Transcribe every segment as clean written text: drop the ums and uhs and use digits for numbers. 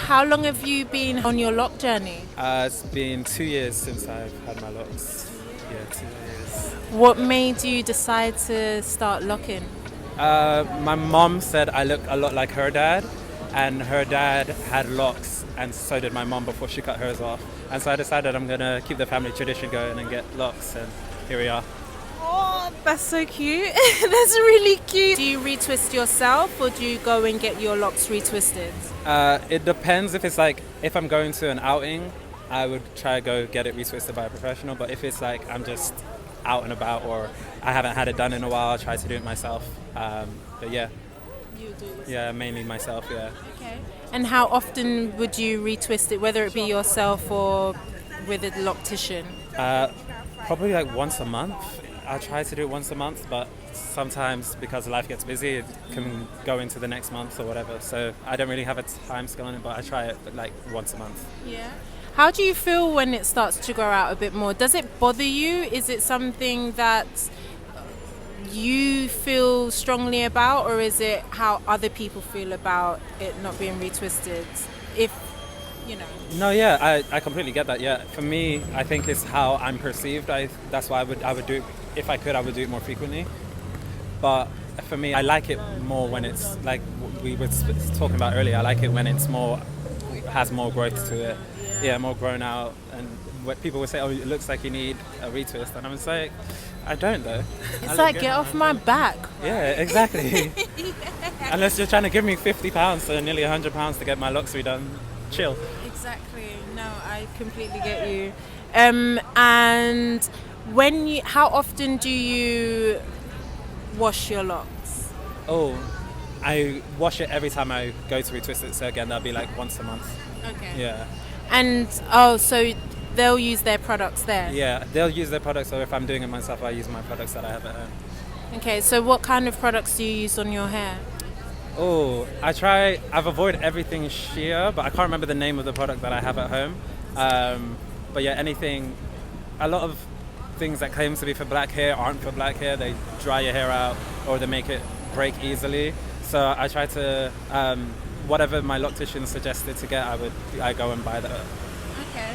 how long have you been on your lock journey? It's been 2 years since I've had my locks. Yeah, 2 years. What made you decide to start locking? My mom said I look a lot like her dad, and her dad had locks, and so did my mom before she cut hers off. And so I decided I'm going to keep the family tradition going and get locks, and here we are. Oh, that's so cute. That's really cute. Do you retwist yourself or do you go and get your locks retwisted? It depends. If I'm going to an outing, I would try to go get it retwisted by a professional. But if it's like I'm just out and about or I haven't had it done in a while, I'll try to do it myself. But yeah. You do it. Yeah, mainly myself, yeah. Okay. And how often would you retwist it, whether it be yourself or with a loctician? Probably like once a month. I try to do it once a month, but sometimes because life gets busy, it can go into the next month or whatever. So I don't really have a time scale on it, but I try it like once a month. Yeah. How do you feel when it starts to grow out a bit more? Does it bother you? Is it something that you feel strongly about, or is it how other people feel about it not being retwisted? If you know. No, yeah, I completely get that. Yeah, for me, I think it's how I'm perceived. That's why I would do it. If I could, I would do it more frequently. But for me, I like it more when it's like we were talking about earlier. I like it when it's has more growth to it. Yeah, more grown out. And what people would say, oh, it looks like you need a retwist, and I'm just like, I don't though. It's like, get off my back. Yeah, exactly. Unless you're trying to give me £50 or nearly £100 to get my locks redone, chill. Exactly. No, I completely get you. And how often do you wash your locks? Oh, I wash it every time I go to retwist it. So again, that'll be like once a month. Okay. Yeah. And so they'll use their products there? Yeah, they'll use their products. So if I'm doing it myself, I use my products that I have at home. Okay, so what kind of products do you use on your hair? Oh, I've avoided everything sheer, but I can't remember the name of the product that I have at home. But yeah, a lot of things that claim to be for black hair aren't for black hair. They dry your hair out or they make it break easily. So I try to, whatever my loctician suggested to get, I go and buy that. Okay.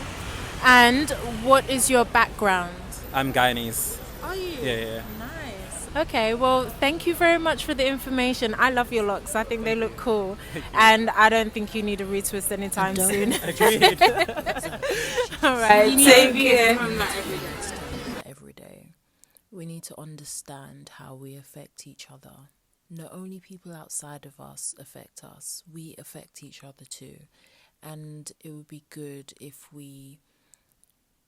And what is your background? I'm Guyanese. Are you? Yeah. Nice. Okay, well, thank you very much for the information. I love your locks. I think they look cool. And I don't think you need a retwist anytime soon. Agreed. All right, take care. Every day, we need to understand how we affect each other. Not only people outside of us affect us, we affect each other too. And it would be good if we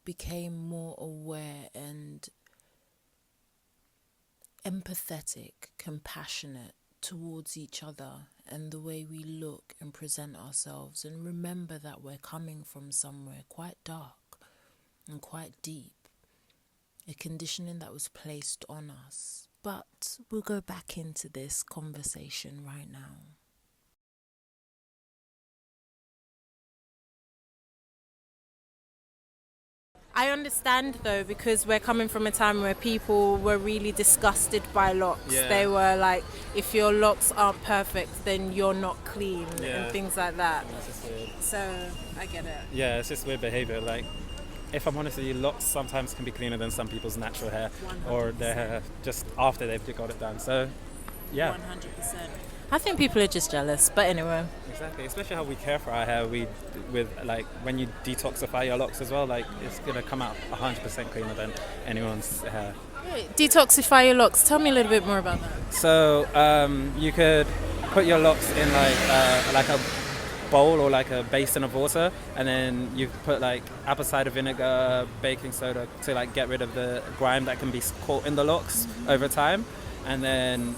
became more aware and empathetic, compassionate towards each other and the way we look and present ourselves, and remember that we're coming from somewhere quite dark and quite deep, a conditioning that was placed on us. But we'll go back into this conversation right now. I understand though, because we're coming from a time where people were really disgusted by locks. Yeah. They were like, if your locks aren't perfect, then you're not clean, and things like that. It's just weird. So I get it. Yeah, it's just weird behavior. Like, if I'm honest with you, locks sometimes can be cleaner than some people's natural hair 100%. or their hair just after they've got it done. So, yeah. 100%. I think people are just jealous, but anyway. Exactly, especially how we care for our hair. When you detoxify your locks as well, like it's gonna come out 100% cleaner than anyone's hair. Right. Detoxify your locks. Tell me a little bit more about that. So you could put your locks in like a bowl or like a basin of water, and then you put like apple cider vinegar, baking soda to like get rid of the grime that can be caught in the locks over time, and then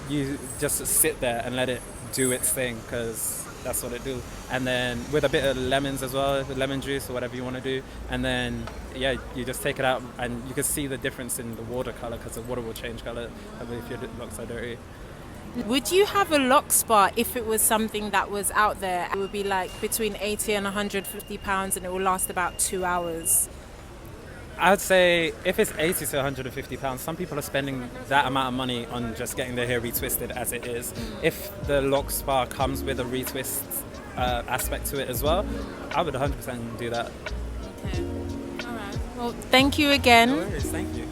you just sit there and let it do its thing, because that's what it do. And then with a bit of lemons as well, lemon juice or whatever you want to do, and then you just take it out and you can see the difference in the water color, because the water will change color if your locks are dirty. Would you have a lock spa if it was something that was out there? It would be like between 80 and 150 pounds, and it will last about 2 hours. I'd say if it's 80 to 150 pounds, some people are spending that amount of money on just getting their hair retwisted as it is. If the lock spa comes with a retwist aspect to it as well, I would 100% do that. Okay. All right. Well, thank you again. No worries, thank you.